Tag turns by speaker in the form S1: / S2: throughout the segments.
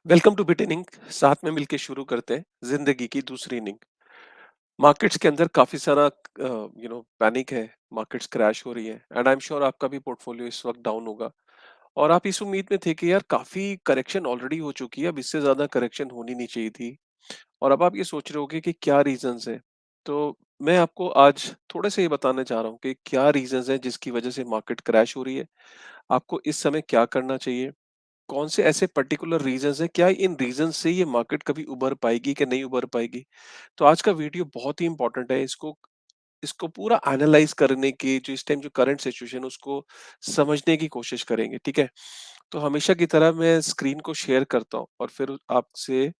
S1: Welcome two bit inning. साथ में मिलके शुरू करते हैं जिंदगी की दूसरी इनिंग। मार्केट्स के अंदर काफी सारा पैनिक है। मार्केट्स क्रैश हो रही है एंड आई एम श्योर आपका भी पोर्टफोलियो इस वक्त डाउन होगा। और आप इस उम्मीद में थे कि यार काफी करेक्शन ऑलरेडी हो चुकी है, अब इससे ज्यादा करेक्शन होनी नहीं चाहिए थी। और अब आप ये सोच रहे होगे कि क्या रीजंस है। तो मैं आपको आज थोड़े से ये बताने जा रहा हूँ कि क्या रीजंस है जिसकी वजह से मार्केट क्रैश हो रही है। आपको इस समय क्या करना चाहिए, कौन से ऐसे पर्टिकुलर रीजंस हैं, क्या इन रीजंस से ये मार्केट कभी उभर पाएगी कि नहीं उभर पाएगी। तो आज का वीडियो बहुत ही इंपॉर्टेंट है। इसको इसको पूरा एनालाइज करने की, जो इस टाइम जो करंट सिचुएशन उसको समझने की कोशिश करेंगे, ठीक है। तो हमेशा की तरह मैं स्क्रीन को शेयर करता हूँ और फिर आपसे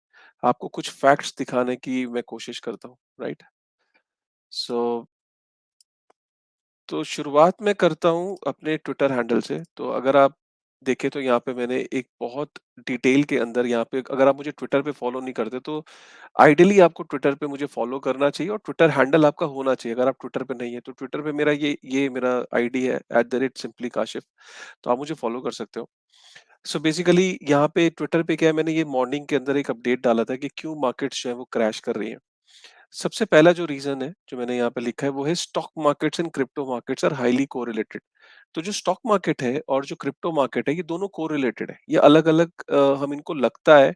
S1: आपको कुछ फैक्ट्स दिखाने की मैं कोशिश करता हूँ, राइट। सो तो शुरुआत मैं करता हूँ अपने ट्विटर हैंडल से। तो अगर आप देखें तो यहाँ पे मैंने एक बहुत डिटेल के अंदर, यहाँ पे अगर आप मुझे ट्विटर पे फॉलो नहीं करते तो आइडियली आपको ट्विटर पे मुझे फॉलो करना चाहिए और ट्विटर हैंडल आपका होना चाहिए। अगर आप ट्विटर पे नहीं है तो ट्विटर पे मेरा ये मेरा आईडी है @simply kashif। तो आप मुझे फॉलो कर सकते हो। सो बेसिकली यहाँ पे ट्विटर पे क्या है, मैंने ये मॉर्निंग के अंदर एक अपडेट डाला था कि क्यों मार्केट्स जो है वो क्रैश कर रही है। सबसे पहला जो रीजन है जो मैंने यहाँ पे लिखा है वो है stock markets and crypto markets are highly correlated. तो जो स्टॉक मार्केट है और जो क्रिप्टो मार्केट है ये दोनों कोरिलेटेड है, ये अलग अलग हम इनको लगता है।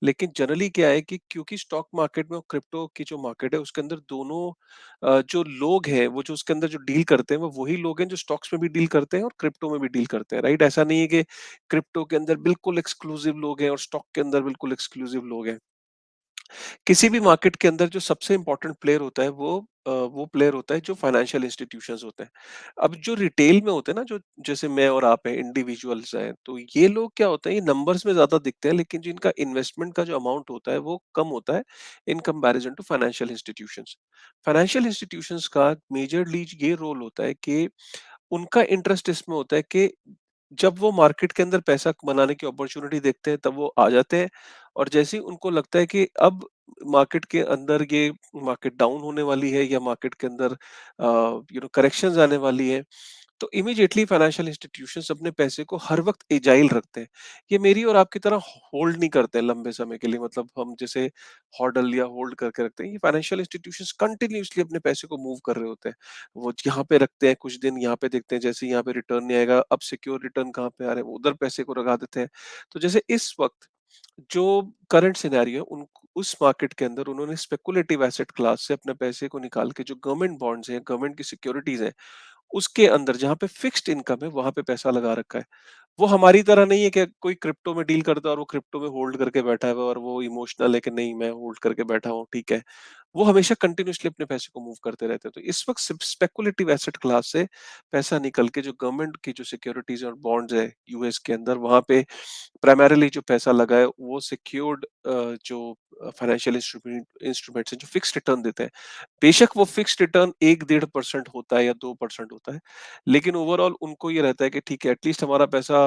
S1: लेकिन जनरली क्या है कि क्योंकि स्टॉक मार्केट में और क्रिप्टो की जो मार्केट है उसके अंदर दोनों जो लोग हैं वो जो उसके अंदर जो डील करते हैं वो वही लोग हैं जो स्टॉक्स में भी डील करते हैं और क्रिप्टो में भी डील करते हैं, राइट। ऐसा नहीं है कि क्रिप्टो के अंदर बिल्कुल एक्सक्लूसिव लोग हैं और स्टॉक के अंदर बिल्कुल एक्सक्लूसिव लोग हैं। किसी भी मार्केट के अंदर जो सबसे इम्पोर्टेंट प्लेयर होता है वो प्लेयर होता है जो फाइनेंशियल इंस्टीट्यूशंस होते हैं। अब जो रिटेल में होते हैं ना, जो जैसे मैं और आप हैं, इंडिविजुअल्स हैं, तो ये लोग क्या होते हैं, ये नंबर्स में ज्यादा दिखते हैं लेकिन जो इनका इन्वेस्टमेंट का जो अमाउंट होता है वो कम होता है in comparison to financial institutions. Financial institutions का मेजरली ये रोल होता है कि उनका इंटरेस्ट इसमें होता है कि जब वो मार्केट के अंदर पैसा बनाने की अपॉर्चुनिटी देखते हैं तब वो आ जाते हैं। और जैसे ही उनको लगता है कि अब मार्केट के अंदर ये मार्केट डाउन होने वाली है या मार्केट के अंदर करेक्शंस आने वाली है, तो इमीडिएटली फाइनेंशियल इंस्टीट्यूशंस अपने पैसे को हर वक्त एजाइल रखते हैं। ये मेरी और आपकी तरह होल्ड नहीं करते हैं लंबे समय के लिए, मतलब हम जैसे हॉडल या होल्ड करके रखते हैं। ये फाइनेंशियल इंस्टीट्यूशंस कंटिन्यूअसली अपने पैसे को मूव कर रहे होते हैं। वो यहाँ पे रखते हैं कुछ दिन, यहाँ पे देखते हैं जैसे यहाँ पे रिटर्न नहीं आएगा, अब सिक्योर रिटर्न कहाँ पे आ रहे हैं, वो उधर पैसे को लगा देते हैं। तो जैसे इस वक्त जो करंट सिनेरियो है उन उस मार्केट के अंदर उन्होंने स्पेकुलेटिव एसेट क्लास से अपने पैसे को निकाल के जो गवर्नमेंट बॉन्ड्स हैं, गवर्नमेंट की सिक्योरिटीज हैं, उसके अंदर जहाँ पे फिक्स्ड इनकम है वहां पे पैसा लगा रखा है। वो हमारी तरह नहीं है कि कोई क्रिप्टो में डील करता है और वो क्रिप्टो में होल्ड करके बैठा है और वो इमोशनल है कि नहीं मैं होल्ड करके बैठा हूँ, ठीक है। वो हमेशा कंटिन्यूअसली अपने पैसे को मूव करते रहते हैं। तो इस वक्त स्पेकुलेटिव एसेट क्लास से पैसा निकल के जो गवर्नमेंट की जो सिक्योरिटीज और बॉन्ड्स है यूएस के अंदर, वहां पे प्राइमरीली जो पैसा लगा है वो सिक्योर्ड जो फाइनेंशियल इंस्ट्रूमेंट्स हैं जो फिक्स रिटर्न देते हैं। बेशक वो फिक्स रिटर्न 1-1.5% होता है या 2% होता है, लेकिन ओवरऑल उनको ये रहता है कि ठीक है, एटलीस्ट हमारा पैसा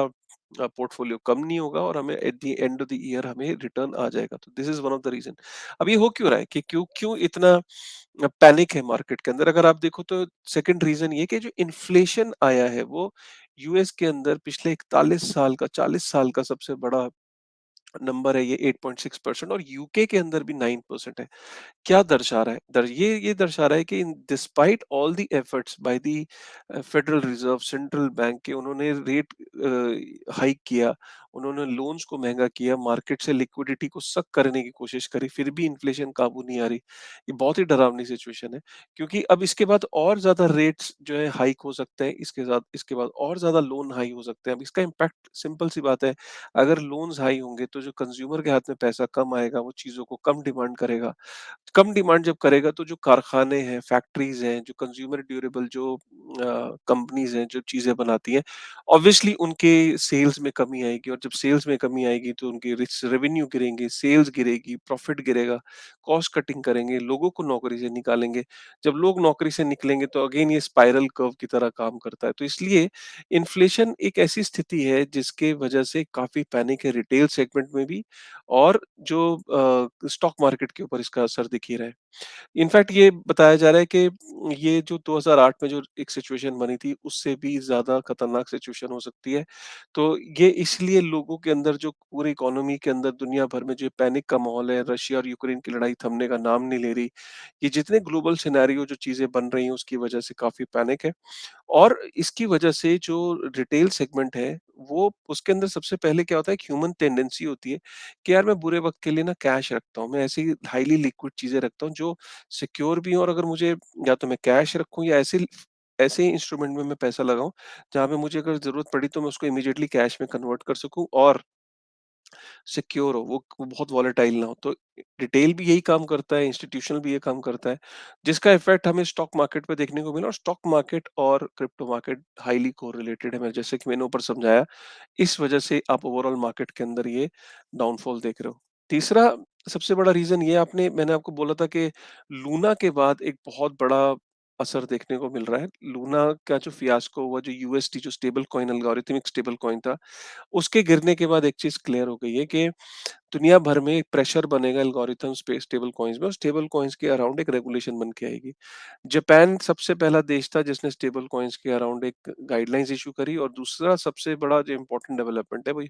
S1: पोर्टफोलियो कम नहीं होगा और हमें at the end of the year हमें रिटर्न आ जाएगा। तो this is one of the reason. अब ये हो क्यों रहा है कि क्यों क्यों इतना पैनिक है मार्केट के अंदर। अगर आप देखो तो सेकंड रीजन ये कि जो इन्फ्लेशन आया है वो यूएस के अंदर पिछले 41 साल का 40 साल का सबसे बड़ा नंबर है, ये 8.6% और यूके के अंदर भी 9% है। क्या दर्शा रहा है? ये दर्शा रहा है कि despite all the efforts by the federal reserve central bank के, उन्होंने रेट हाइक किया, उन्होंने लोन्स को महंगा किया, मार्केट से लिक्विडिटी को सक करने की कोशिश करी, फिर भी इन्फ्लेशन काबू नहीं आ रही। ये बहुत ही डरावनी सिचुएशन है, क्योंकि अब इसके बाद और ज्यादा रेट्स जो है हाइक हो सकते हैं, इसके बाद और ज्यादा लोन हाई हो सकते हैं। अब इसका इम्पैक्ट सिंपल सी बात है, अगर लोन्स हाई होंगे तो जो कंज्यूमर के हाथ में पैसा कम आएगा वो चीजों को कम डिमांड करेगा। कम डिमांड जब करेगा तो जो कारखाने हैं, फैक्ट्रीज हैं, जो कंज्यूमर ड्यूरेबल जो कंपनीज हैं जो चीजें बनाती हैं, ऑब्वियसली उनके सेल्स में कमी आएगी और जब सेल्स में कमी आएगी तो उनके रेवेन्यू गिरेंगे, सेल्स गिरेगी, प्रॉफिट गिरेगा, कॉस्ट कटिंग करेंगे, लोगों को नौकरी से निकालेंगे। जब लोग नौकरी से निकलेंगे तो अगेन ये स्पाइरल कर्व की तरह काम करता है। तो इसलिए इन्फ्लेशन एक ऐसी स्थिति है जिसके वजह से काफी पैनिक है रिटेल सेगमेंट में भी, और जो स्टॉक मार्केट के ऊपर इसका असर दिख ही रहा है। इनफैक्ट ये बताया जा रहा है कि ये जो 2008 में जो एक सिचुएशन बनी थी, उससे भी ज़्यादा खतरनाक सिचुएशन हो सकती है। तो ये इसलिए लोगों के अंदर जो पूरी इकोनॉमी के अंदर दुनिया भर में जो पैनिक का माहौल है, रशिया और यूक्रेन की लड़ाई थमने का नाम नहीं ले रही। ये जितने ग्लोबल सिनेरियो जो चीज़ें बन रही हैं, उसकी वजह से काफ़ी पैनिक है। और इसकी वजह से जो रिटेल सेगमेंट है, वो उसके अंदर सबसे पहले क्या होता है, एक ह्यूमन टेंडेंसी होती है कि यार मैं बुरे वक़्त के लिए ना कैश रखता हूँ। मैं ऐसी हाइली लिक्विड चीज़ें रखता हूँ जो सिक्योर भी हों, और अगर मुझे या तो मैं कैश रखूँ या ऐसे ऐसे इंस्ट्रूमेंट में मैं पैसा लगाऊँ, जहाँ पे मुझे अगर ज़रूरत पड़ी तो मैं उसको इमीडिएटली कैश में कन्वर्ट कर सकूँ और सिक्योर हो, वो बहुत वॉलेटाइल ना हो। तो रिटेल भी यही काम करता है, इंस्टीट्यूशनल भी ये काम करता है, जिसका इफ़ेक्ट हमें स्टॉक मार्केट पे देखने को मिला, और स्टॉक मार्केट और क्रिप्टो मार्केट हाइली कोरिलेटेड है। मैं जैसे कि मैंने ऊपर समझाया, इस वजह से आप ओवरऑल मार्केट के अंदर ये डाउनफॉल देख रहे हो। तीसरा सबसे बड़ा रीज़न ये आपने मैंने आपको बोला था कि लूना के बाद एक बहुत बड़ा असर देखने को मिल रहा है। लूना का जो फियास्को हुआ, जो यूएसडी जो stable coin algorithmic stable coin था, उसके गिरने के बाद एक चीज़ क्लियर हो गई है कि दुनिया भर में एक प्रेशर बनेगा एल्गोरिथम्स पे स्टेबल कॉइन्स में, और स्टेबल कॉइन्स के अराउंड एक रेगुलेशन बन के आएगी। जापान सबसे पहला देश था जिसने स्टेबल कॉइन्स के अराउंड एक गाइडलाइंस इशू करी, और दूसरा सबसे बड़ा जो इम्पोर्टेंट डेवलपमेंट है वो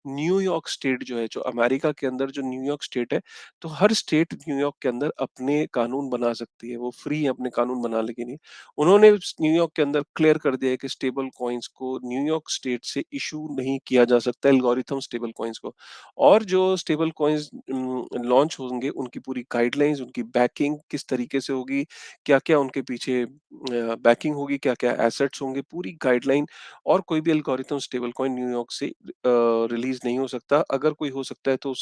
S1: न्यूयॉर्क स्टेट जो है, जो अमेरिका के अंदर जो न्यूयॉर्क स्टेट है, तो हर स्टेट न्यूयॉर्क के अंदर अपने कानून बना सकती है, वो फ्री है अपने कानून बनाने के लिए। उन्होंने न्यूयॉर्क के अंदर क्लियर कर दिया है कि स्टेबल कॉइन्स को न्यूयॉर्क स्टेट से इशू नहीं किया जा सकता, एल्गोरिथम स्टेबल कॉइन्स को। और जो स्टेबल कॉइन्स लॉन्च होंगे, उनकी पूरी गाइडलाइंस, उनकी बैकिंग किस तरीके से होगी, क्या-क्या उनके पीछे बैकिंग होगी, क्या-क्या एसेट्स होंगे, पूरी गाइडलाइन, और कोई भी एल्गोरिथम स्टेबल कॉइन न्यूयॉर्क से रिलीज़ नहीं हो सकता। अगर कोई हो सकता है तो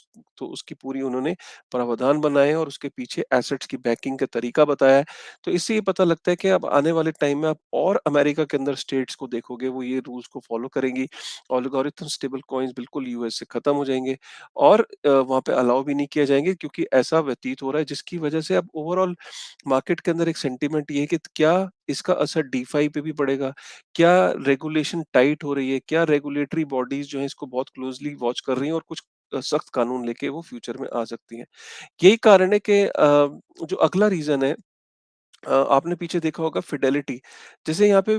S1: उसकी पूरी उन्होंने प्रावधान बनाए हैं, और उसके पीछे एसेट्स की बैकिंग का तरीका बताया है। तो इससे ये पता लगता है कि अब आने वाले टाइम में आप और अमेरिका के अंदर स्टेट्स को देखोगे, वो ये रूल्स को फॉलो करेंगी। एल्गोरिथम स्टेबल कॉइन्स बिल्कुल यूएस से खत्म हो जाएँगे, और वहाँ पे अलाउ भी नहीं किए जाएँगे, क्योंकि ऐसा व्यतीत हो रहा है, जिसकी वजह से अब ओवरऑल मार्केट के अंदर एक सेंटीमेंट ये है कि क्या इसका असर डीफाई पे भी पड़ेगा? क्या रेगुलेशन टाइट हो रही है? क्या रेगुलेटरी बॉडीज़ जो हैं इसको बहुत क्लोज़ली वॉच कर रही हैं, और कुछ सख्त कानून लेके वो फ्यूचर में आ सकती हैं। यही कारण है कि जो अगला रीज़न है, आपने पीछे देखा होगा फिडेलिटी। जैसे यहाँ पे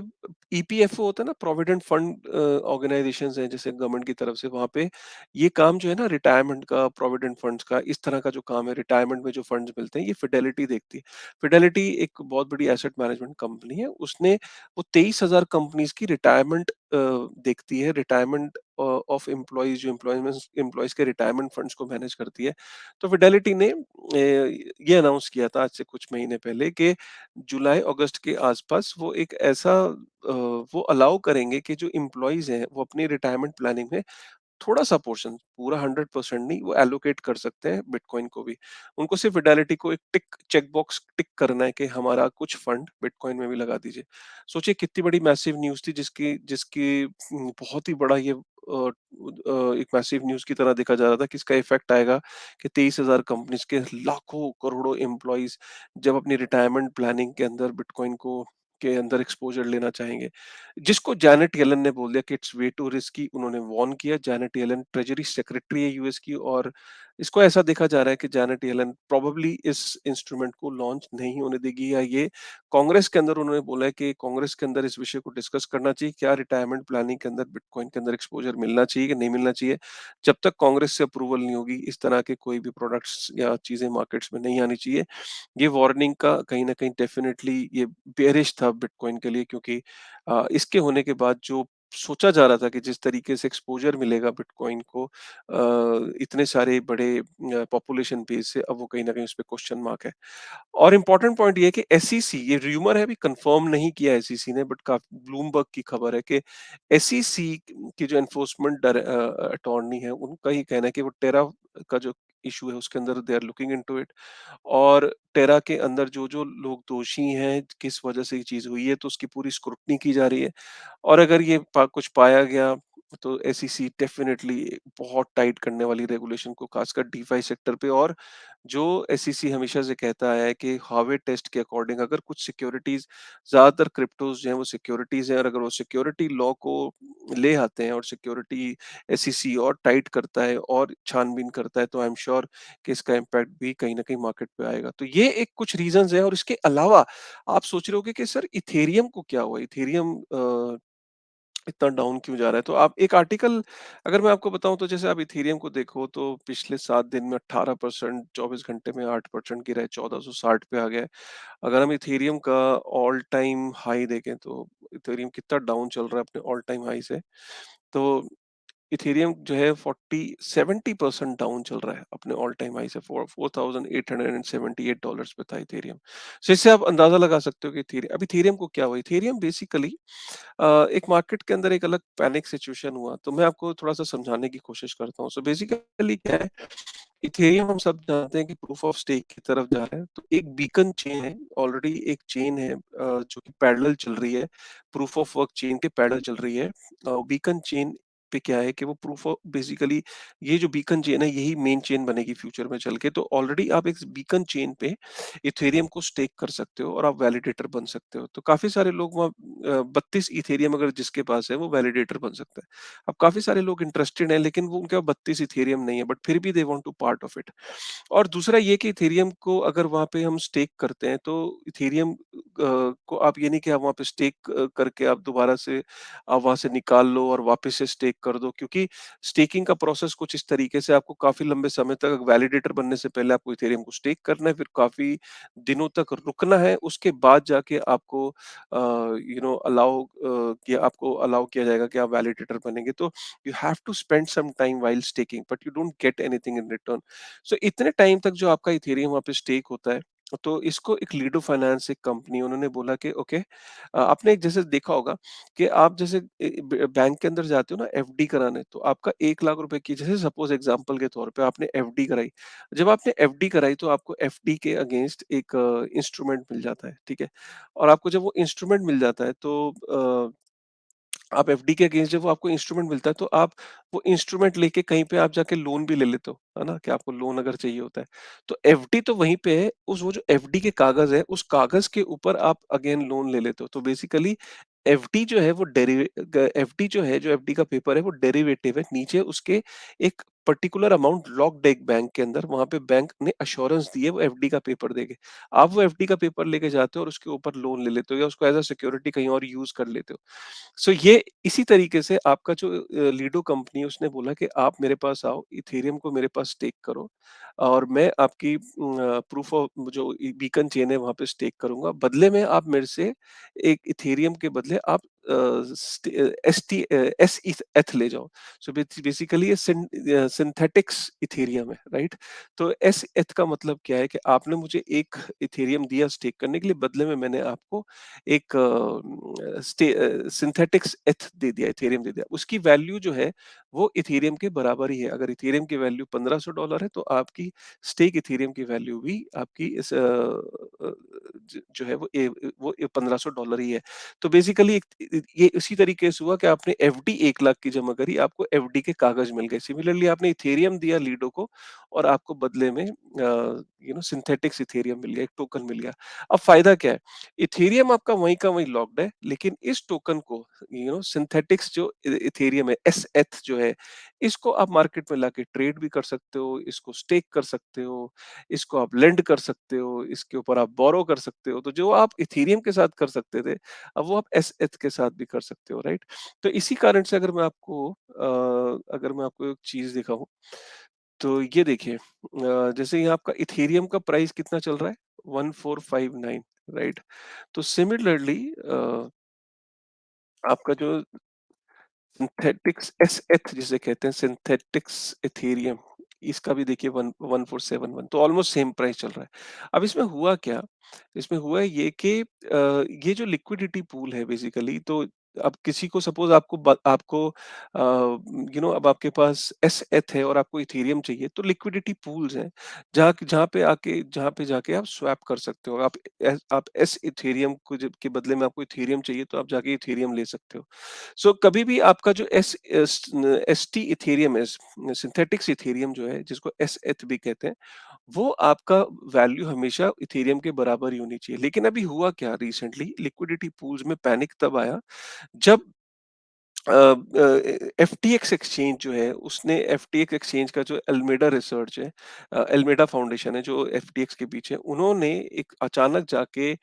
S1: ईपीएफओ होता है ना, प्रोविडेंट फंड ऑर्गेनाइजेशंस हैं जैसे गवर्नमेंट की तरफ से, वहाँ पे ये काम जो है ना, रिटायरमेंट का, प्रोविडेंट फंड्स का, इस तरह का जो काम है, रिटायरमेंट में जो फंड्स मिलते हैं, ये फिडेलिटी देखती है। फिडेलिटी एक बहुत बड़ी एसेट मैनेजमेंट कंपनी है। उसने वो 23,000 कंपनीज की रिटायरमेंट देखती है, रिटायरमेंट ऑफ एम्प्लॉइज, जो एम्प्लॉइज के रिटायरमेंट फंड्स को मैनेज करती है। तो फिडेलिटी ने ये अनाउंस किया था आज से कुछ महीने पहले कि जुलाई अगस्त के आसपास वो एक ऐसा वो अलाउ करेंगे कि जो एम्प्लॉइज़ हैं, वो अपनी रिटायरमेंट प्लानिंग में थोड़ा-सा पोर्शन, पूरा 100% नहीं, वो एलोकेट कर सकते हैं बिटकॉइन को भी। उनको सिर्फ फिडेलिटी को एक चेक बॉक्स टिक करना है कि हमारा कुछ फंड बिटकॉइन में भी लगा दीजिए। सोचिए कितनी बड़ी मैसिव न्यूज़ थी, जिसकी जिसकी बहुत ही बड़ा ये एक मैसिव न्यूज़ की तरह देखा जा रहा था कि इसका इफ़ेक्ट आएगा कि 23,000 कंपनीज़ के लाखों करोड़ों एम्प्लॉइज़ जब अपनी रिटायरमेंट प्लानिंग के अंदर बिटकॉइन को के अंदर एक्सपोज़र लेना चाहेंगे। जिसको जैनेट येलन ने बोल दिया कि इट्स वे टू रिस्की, उन्होंने वार्न किया। जैनेट येलन ट्रेजरी सेक्रेटरी है यूएस की, और इसको ऐसा देखा जा रहा है कि जैनेट येलन प्रोबेबली इस इंस्ट्रूमेंट को लॉन्च नहीं होने देगी, या ये कांग्रेस के अंदर, उन्होंने बोला है कि कांग्रेस के अंदर इस विषय को डिस्कस करना चाहिए, क्या रिटायरमेंट प्लानिंग के अंदर बिटकॉइन के अंदर एक्सपोजर मिलना चाहिए कि नहीं मिलना चाहिए। जब तक कांग्रेस से अप्रूवल नहीं होगी, इस तरह के कोई भी प्रोडक्ट्स या चीजें मार्केट्स में नहीं आनी चाहिए। ये वार्निंग का कहीं न कहीं डेफ़िनेटली ये बेयरिश था बिटकॉइन के लिए, क्योंकि इसके होने के बाद जो सोचा जा रहा था कि जिस तरीके से एक्सपोज़र मिलेगा बिटकॉइन को इतने सारे बड़े पॉपुलेशन बेस से, अब वो कहीं न कहीं उसपे क्वेश्चन मार्क है। और इम्पोर्टेंट पॉइंट ये है कि एसईसी, ये र्यूमर है, अभी कंफर्म नहीं किया एसईसी ने, बट ब्लूमबर्ग की खबर है कि एसईसी की जो एनफोर्समेंट अटॉर्नी है, उनका ही कहना है कि वो टेरा का जो इश्यू है उसके अंदर they are looking into it, और टेरा के अंदर जो-जो लोग दोषी हैं, किस वजह से ये चीज़ हुई है, तो उसकी पूरी स्क्रूटनी की जा रही है। और अगर ये कुछ पाया गया, तो एसईसी डेफिनिटली बहुत टाइट करने वाली रेगुलेशन को खासकर डीफाई सेक्टर पे। और जो एसईसी हमेशा से कहता आया है कि हार्वे टेस्ट के अकॉर्डिंग अगर कुछ सिक्योरिटीज, ज्यादातर क्रिप्टोज जो है वो सिक्योरिटीज हैं, और अगर वो सिक्योरिटी लॉ को ले आते हैं और सिक्योरिटी एसईसी और टाइट करता है और छानबीन करता है, तो आई एम श्योर कि इसका इम्पैक्ट भी कहीं ना कहीं मार्केट पे आएगा। तो ये एक कुछ रीजंस हैं। और इसके अलावा आप सोच रहे होगे कि सर इथेरियम को क्या हुआ, इथेरियम इतना डाउन क्यों जा रहा है? तो आप एक आर्टिकल अगर मैं आपको बताऊँ, तो जैसे आप इथेरियम को देखो तो पिछले 7 दिन में 18%, 24 घंटे में 8% गिरा है, 1460 पे आ गया है। अगर हम इथेरियम का ऑल टाइम हाई देखें, तो इथेरियम कितना डाउन चल रहा है अपने ऑल टाइम हाई से। तो इथेरियम जो है 40-70% डाउन चल रहा है अपने ऑल टाइम हाई से। 4878 पे था इथेरियम। सो इससे आप अंदाजा लगा सकते हो कि इथेरियम को क्या हुआ। इथेरियम बेसिकली एक मार्केट के अंदर एक अलग पैनिक सिचुएशन हुआ। तो मैं आपको थोड़ा सा समझाने की कोशिश करता हूँ। सो बेसिकली क्या है, इथेरियम हम सब जानते हैं कि प्रूफ ऑफ स्टेक की तरफ जा रहा है। तो एक बीकन चेन है, ऑलरेडी एक चेन है जो कि पैरेलल चल रही है, प्रूफ ऑफ वर्क चेन के पैरेलल चल रही है। बीकन चेन पे क्या है कि वो प्रूफ ऑफ बेसिकली ये जो बीकन चेन है यही मेन चेन बनेगी फ्यूचर में चल के। तो ऑलरेडी आप एक बीकन चेन पे इथेरियम को स्टेक कर सकते हो और आप वैलिडेटर बन सकते हो। तो काफी सारे लोग वहाँ 32 इथेरियम अगर जिसके पास है वो वैलिडेटर बन सकता है। अब काफी सारे लोग इंटरेस्टेड हैं, लेकिन वो उनके पास 32 इथेरियम नहीं है, बट फिर भी they want to part of it. और दूसरा ये कि इथेरियम को अगर वहाँ पे हम स्टेक करते हैं, तो इथेरियम को आप ये नहीं कि आप वहाँ पे स्टेक करके आप दोबारा से आप वहाँ से निकाल लो और वापस से स्टेक कर दो, क्योंकि स्टेकिंग का प्रोसेस कुछ इस तरीके से आपको काफी लंबे समय तक वैलिडेटर बनने से पहले आपको इथेरियम को स्टेक करना है, फिर काफी दिनों तक रुकना है, उसके बाद जाके आपको आपको अलाउ किया जाएगा कि आप वैलिडेटर बनेंगे। तो you have to spend some time while staking, but you don't get anything in return. So इतने टाइम तक जो आपका इथेरियम वहाँ पे स्टेक होता है, तो इसको एक लीडो फाइनेंस एक कंपनी उन्होंने बोला कि ओके, आपने एक जैसे देखा होगा कि आप जैसे बैंक के अंदर जाते हो ना एफडी कराने, तो आपका 1 लाख रुपए की, जैसे सपोज एग्जांपल के तौर पे आपने एफडी कराई। जब आपने एफडी कराई तो आपको एफडी के अगेंस्ट एक इंस्ट्रूमेंट मिल जाता है, ठीक है। और आपको जब वो इंस्ट्रूमेंट मिल जाता है, तो आप एफडी के अगेंस्ट जब वो आपको इंस्ट्रूमेंट मिलता है, तो आप वो इंस्ट्रूमेंट लेके कहीं पे आप जाके लोन भी ले लेते हो, है ना? कि आपको लोन अगर चाहिए होता है। तो एफडी तो वहीं पे है, उस वो जो एफडी के कागज़ है, उस कागज़ के ऊपर आप अगेन लोन ले लेते हो। तो बेसिकली एफडी जो है वो एफडी जो है, जो एफडी का पेपर है वो डेरिवेटिव है। नीचे उसके एक पर्टिकुलर अमाउंट लॉक्ड है एक बैंक के अंदर, वहाँ पे बैंक ने एश्योरेंस दी है वो एफडी का पेपर देके। आप वो एफडी का पेपर लेके जाते हो और उसके ऊपर लोन ले लेते हो या उसको एज़ अ सिक्योरिटी कहीं और यूज़ कर लेते हो। सो ये इसी तरीके से आपका जो लीडो कंपनी है उसने बोला कि आप मेरे पास आओ, इथेरियम को मेरे पास स्टेक करो और मैं आपकी प्रूफ ऑफ जो बीकन चेन है वहां पे स्टेक करूंगा। बदले में आप मेरे से एक इथेरियम के बदले आप एस एथ ले जाओ। सो बेसिकली ये सिंथेटिक्स इथेरियम है, राइट? तो एस एथ का मतलब क्या है कि आपने मुझे एक इथेरियम दिया स्टेक करने के लिए, बदले में मैंने आपको एक सिंथेटिक्स एथ दे दिया, इथेरियम दे दिया। उसकी वैल्यू जो है वो इथेरियम के बराबर ही है। अगर इथेरियम की वैल्यू $1500 है, तो आपकी स्टेक इथेरियम की वैल्यू भी आपकी इस जो है वो $1500 ही है। तो बेसिकली ये इसी तरीके से हुआ कि आपने एफडी 1 लाख की जमा करी, आपको एफडी के कागज मिल गए। सिमिलरली आपने इथेरियम दिया लीडो को और आपको बदले में सिंथेटिक्स इथेरियम मिल गया, एक टोकन मिल गया। अब फायदा क्या है? इथेरियम आपका वहीं का वहीं लॉक्ड है, लेकिन इस टोकन को सिंथेटिक्स जो इथेरियम है, एसएथ जो है, इसको आप मार्केट में लाके ट्रेड भी कर सकते हो, इसको स्टेक कर सकते हो, इसको आप लेंड कर सकते हो, इसके ऊपर आप बोरो कर सकते हो। तो जो आप इथेरियम के साथ कर सकते थे, अब वो आप एसएथ के साथ भी कर सकते हो, राइट? तो इसी कारण से अगर मैं आपको एक चीज दिखाऊं, तो ये देखिए, जैसे यहाँ आपका इथेरियम का प्राइस कितना चल रहा है, 1459, राइट? तो सिमिलरली आपका जो सिंथेटिक्स एसएथ जिसे कहते हैं, सिंथेटिक्स इथेरियम, इसका भी देखिए 1471, तो ऑलमोस्ट सेम प्राइस चल रहा है। अब इसमें हुआ क्या? इसमें हुआ ये कि ये जो लिक्विडिटी पूल है बेसिकली, तो अब किसी को सपोज़ आपको अब आपके पास एसएथ है और आपको इथेरियम चाहिए, तो लिक्विडिटी पूल्स हैं, जहाँ पे जाके आप स्वैप कर सकते हो। आप एस इथेरियम को जब के बदले में आपको इथेरियम चाहिए, तो आप जाके इथेरियम ले सकते हो। सो कभी भी आपका जो एसटी इथेरियम है, सिंथेटिक्स इथेरियम जो है, जिसको एसएथ भी कहते हैं, वो आपका वैल्यू हमेशा इथेरियम के बराबर ही होनी चाहिए। लेकिन अभी हुआ क्या रिसेंटली, लिक्विडिटी पूल्स में पैनिक तब आया जब एफटीएक्स एक्सचेंज जो है, उसने एफटीएक्स एक्सचेंज का जो एल्मेडा रिसर्च है, एल्मेडा फाउंडेशन है जो एफटीएक्स के पीछे है, उन्होंने एक अचानक जाके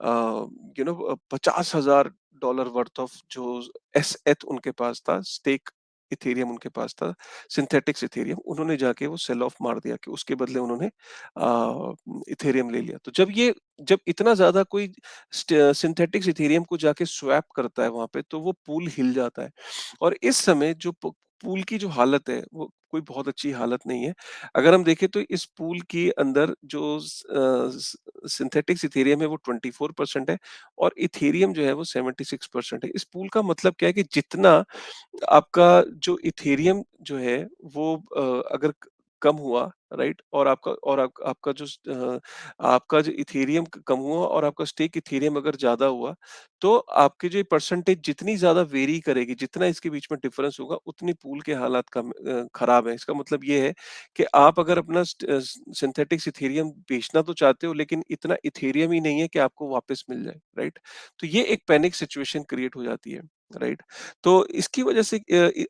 S1: $50,000 वर्थ ऑफ जो एसएथ उनके पास था, स्टेक इथेरियम उनके पास था, सिंथेटिक्स इथेरियम, उन्होंने जाके वो सेल ऑफ मार दिया कि उसके बदले उन्होंने इथेरियम ले लिया। तो जब इतना ज्यादा कोई सिंथेटिक्स इथेरियम को जाके स्वैप करता है वहां पे, तो वो पूल हिल जाता है। और इस समय जो पूल की जो हालत है, वो कोई बहुत अच्छी हालत नहीं है। अगर हम देखें तो इस पूल के अंदर जो सिंथेटिक्स इथेरियम है वो 24% है, और इथेरियम जो है वो 76% है। इस पूल का मतलब क्या है कि जितना आपका जो इथेरियम जो है वो अगर कम हुआ, राइट, और आपका आपका जो इथेरियम कम हुआ और आपका स्टेक इथेरियम अगर ज्यादा हुआ, तो आपकी जो परसेंटेज जितनी ज्यादा वेरी करेगी, जितना इसके बीच में डिफरेंस होगा, उतनी पूल के हालात खराब है। इसका मतलब ये है कि आप अगर अपना सिंथेटिक इथेरियम बेचना तो चाहते हो, लेकिन इतना इथेरियम ही नहीं है कि आपको वापस मिल जाए, राइट। तो ये एक पैनिक सिचुएशन क्रिएट हो जाती है, राइट। तो इसकी वजह से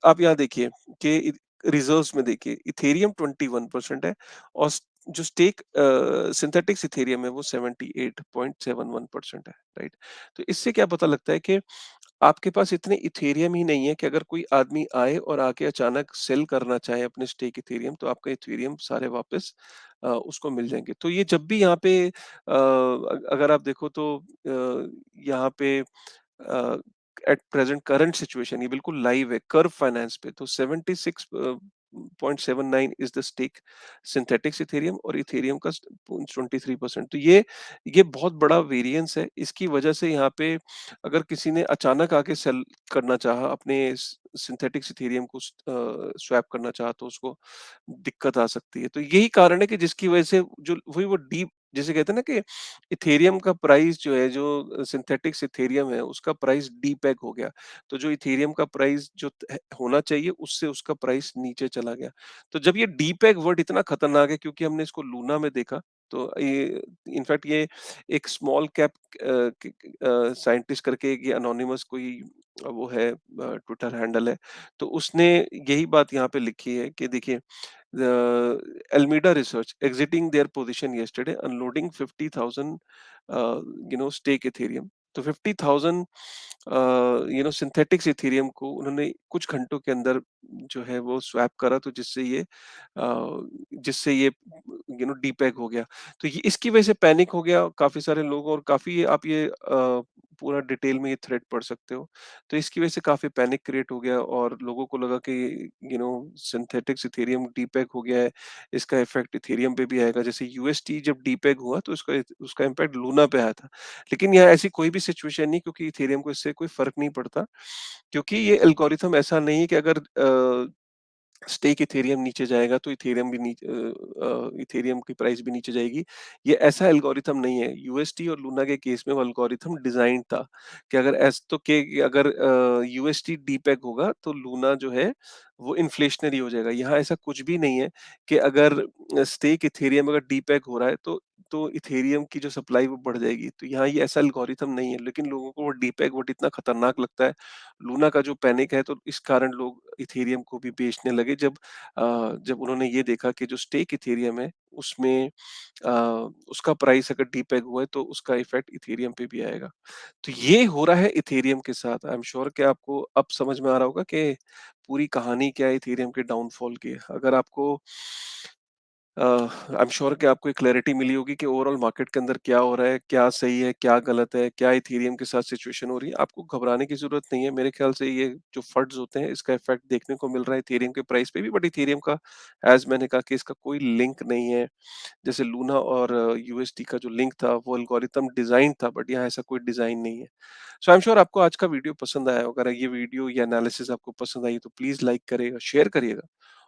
S1: आप यहाँ देखिए कि रिजर्व्स में देखिए इथेरियम 21% है, और जो स्टेक सिंथेटिक इथेरियम है वो 78.71% है, राइट। तो इससे क्या पता लगता है कि आपके पास इतने इथेरियम ही नहीं है कि अगर कोई आदमी आए और आके अचानक सेल करना चाहे अपने स्टेक इथेरियम, तो आपका इथेरियम सारे वापस उसको मिल जाएंगे। तो ये जब भी यहाँ पे अगर आप देखो तो यहाँ पे एट प्रेजेंट करंट सिचुएशन ये बिल्कुल लाइव है कर्व फाइनेंस पे, तो 76.79 is the stake synthetics Ethereum, और इथेरियम का 23%। तो ये बहुत बड़ा वेरिएंस है। इसकी वजह से यहाँ पे अगर किसी ने अचानक आके सेल करना चाहा, अपने सिंथेटिक इथेरियम को स्वैप करना चाहा, तो उसको दिक्कत आ सकती है। तो यही कारण है कि जिसकी वजह से जो वही वो डीप, जिसे कहते हैं ना कि इथेरियम का प्राइस जो है, जो सिंथेटिक इथेरियम है, उसका प्राइस डीपेग हो गया। तो जो इथेरियम का प्राइस जो होना चाहिए, उससे उसका प्राइस नीचे चला गया। तो जब ये डीपेग वर्ड इतना खतरनाक है, क्योंकि हमने इसको लूना में देखा, तो ये इनफैक्ट ये एक स्मॉल कैप साइंटिस्ट करके, ये अनोनिमस कोई वो है, ट्विटर हैंडल है, तो उसने यही बात यहाँ पे लिखी है कि देखिए, Almeida Research exiting their position yesterday, unloading 50,000 stake Ethereum. तो 50,000 सिंथेटिक्स इथेरियम को उन्होंने कुछ घंटों के अंदर जो है वो स्वैप करा, तो जिससे ये डीपैक हो गया। तो ये इसकी वजह से पैनिक हो गया काफी सारे लोग, और काफी आप ये पूरा डिटेल में ये थ्रेड पढ़ सकते हो। तो इसकी वजह से काफी पैनिक क्रिएट हो गया, और लोगों को लगा कि सिंथेटिक इथेरियम डीपेग हो गया है, इसका इफेक्ट इथेरियम पे भी आएगा। जैसे यूएसटी जब डीपेग हुआ, तो उसका उसका इम्पैक्ट लूना पे आया था। लेकिन यहाँ ऐसी कोई भी सिचुएशन नहीं, क्योंकि इथेरियम को इससे कोई फर्क नहीं पड़ता, क्योंकि ये एल्गोरिथम ऐसा नहीं है कि अगर स्टेक इथेरियम नीचे जाएगा तो इथेरियम की प्राइस भी नीचे जाएगी। ये ऐसा एल्गोरिथम नहीं है। यूएसटी और लूना के केस में वो एल्गोरिथम डिजाइन था कि अगर यूएसटी डीपेग होगा, तो लूना जो है वो इन्फ्लेशनरी हो जाएगा। यहाँ ऐसा कुछ भी नहीं है कि अगर स्टेक इथेरियम अगर डीपेग हो रहा है, तो इथेरियम की जो सप्लाई वो बढ़ जाएगी। तो यहाँ ये ऐसा एल्गोरिथम नहीं है, लेकिन लोगों को वो डीपेग वो इतना खतरनाक लगता है, लूना का जो पैनिक है, तो इस कारण लोग इथेरियम को भी बेचने लगे, जब उन्होंने ये देखा कि जो स्टेक इथेरियम है उसमें अ, उसका प्राइस अगर डीपेग हुआ है, तो उसका इफेक्ट इथेरियम पे भी आएगा। तो ये हो रहा है इथेरियम के साथ। आई एम श्योर कि आपको अब समझ में आ रहा होगा कि पूरी कहानी क्या है इथेरियम के डाउनफॉल की। अगर आपको आई एम श्योर कि आपको एक क्लैरिटी मिली होगी कि ओवरऑल मार्केट के अंदर क्या हो रहा है, क्या सही है, क्या गलत है, क्या इथेरियम के साथ सिचुएशन हो रही है। आपको घबराने की ज़रूरत नहीं है। मेरे ख्याल से ये जो फंड्स होते हैं, इसका इफ़ेक्ट देखने को मिल रहा है इथेरियम के प्राइस पे भी, बट इथेरियम का ऐज़ मैंने कहा कि इसका कोई लिंक नहीं है। जैसे लूना और यूएसडी का जो लिंक था, वो एल्गोरिथम डिज़ाइन था, बट यहाँ ऐसा कोई डिज़ाइन नहीं है। सो आई एम श्योर आपको आज का वीडियो पसंद आया होगा। अगर ये वीडियो या एनालिसिस आपको पसंद आई तो प्लीज़ लाइक करिएगा, शेयर करिएगा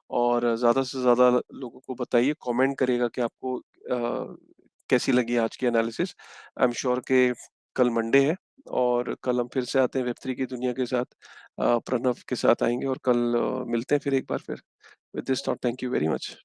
S1: और ज़्यादा से ज़्यादा लोगों को बताइए, कमेंट करिएगा कि आपको कैसी लगी आज की एनालिसिस। आई एम श्योर कि कल मंडे है और कल हम फिर से आते हैं वेब3 की दुनिया के साथ। प्रणव के साथ आएँगे और कल मिलते हैं फिर एक बार फिर। With this thought thank you very much.